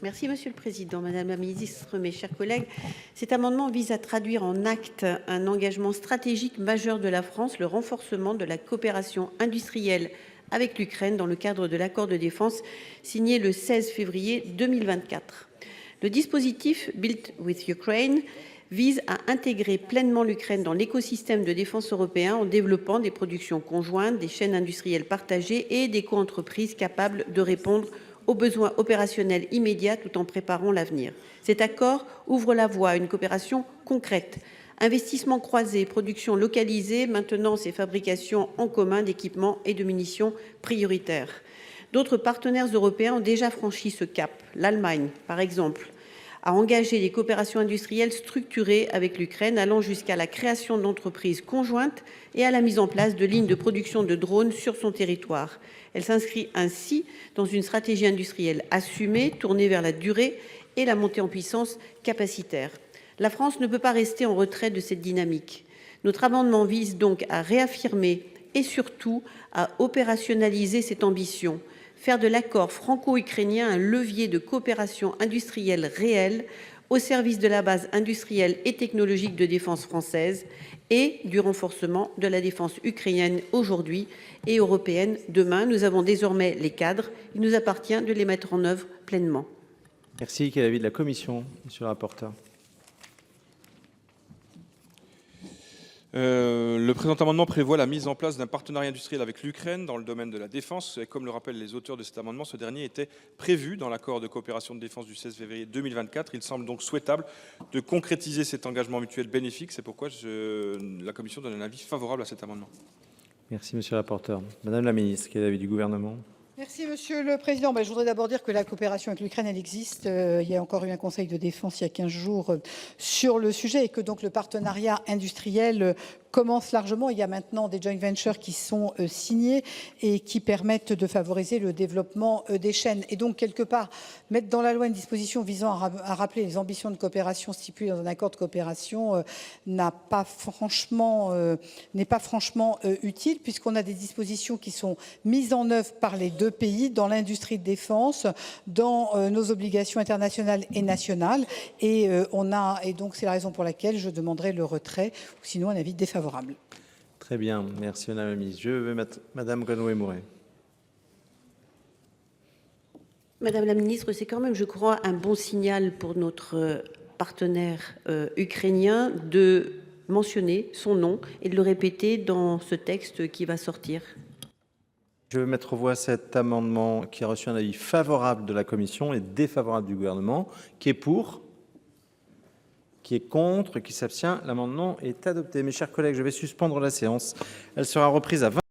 Merci Monsieur le Président, Madame la Ministre, mes chers collègues. Cet amendement vise à traduire en actes un engagement stratégique majeur de la France, le renforcement de la coopération industrielle avec l'Ukraine dans le cadre de l'accord de défense signé le 16 février 2024. Le dispositif Built with Ukraine vise à intégrer pleinement l'Ukraine dans l'écosystème de défense européen en développant des productions conjointes, des chaînes industrielles partagées et des co-entreprises capables de répondre aux besoins opérationnels immédiats tout en préparant l'avenir. Cet accord ouvre la voie à une coopération concrète. Investissements croisés, production localisée, maintenance et fabrication en commun d'équipements et de munitions prioritaires. D'autres partenaires européens ont déjà franchi ce cap. L'Allemagne, par exemple, a engagé des coopérations industrielles structurées avec l'Ukraine, allant jusqu'à la création d'entreprises conjointes et à la mise en place de lignes de production de drones sur son territoire. Elle s'inscrit ainsi dans une stratégie industrielle assumée, tournée vers la durée et la montée en puissance capacitaire. La France ne peut pas rester en retrait de cette dynamique. Notre amendement vise donc à réaffirmer et surtout à opérationnaliser cette ambition, faire de l'accord franco-ukrainien un levier de coopération industrielle réelle au service de la base industrielle et technologique de défense française et du renforcement de la défense ukrainienne aujourd'hui et européenne demain. Nous avons désormais les cadres, il nous appartient de les mettre en œuvre pleinement. Merci. Quel est l'avis de la commission, monsieur le rapporteur? Le présent amendement prévoit la mise en place d'un partenariat industriel avec l'Ukraine dans le domaine de la défense. Et comme le rappellent les auteurs de cet amendement, ce dernier était prévu dans l'accord de coopération de défense du 16 février 2024. Il semble donc souhaitable de concrétiser cet engagement mutuel bénéfique. C'est pourquoi la commission donne un avis favorable à cet amendement. Merci, monsieur le rapporteur. Madame la ministre, quel est l'avis du gouvernement? Merci Monsieur le Président. Je voudrais d'abord dire que la coopération avec l'Ukraine, elle existe. Il y a encore eu un conseil de défense il y a 15 jours sur le sujet et que donc le partenariat industriel commence largement. Il y a maintenant des joint ventures qui sont signés et qui permettent de favoriser le développement des chaînes. Et donc, quelque part, mettre dans la loi une disposition visant à rappeler les ambitions de coopération stipulées dans un accord de coopération n'est pas franchement utile, puisqu'on a des dispositions qui sont mises en œuvre par les deux pays dans l'industrie de défense, dans nos obligations internationales et nationales. Et donc, c'est la raison pour laquelle je demanderai le retrait, ou sinon un avis défavorable. Très bien, merci Madame la ministre. Je vais mettre Madame Conway-Mouret. Madame la ministre, c'est quand même, je crois, un bon signal pour notre partenaire ukrainien de mentionner son nom et de le répéter dans ce texte qui va sortir. Je vais mettre aux voix cet amendement qui a reçu un avis favorable de la commission et défavorable du gouvernement. Qui est pour? Qui est contre? Qui s'abstient? L'amendement est adopté. Mes chers collègues, je vais suspendre la séance. Elle sera reprise à 20h.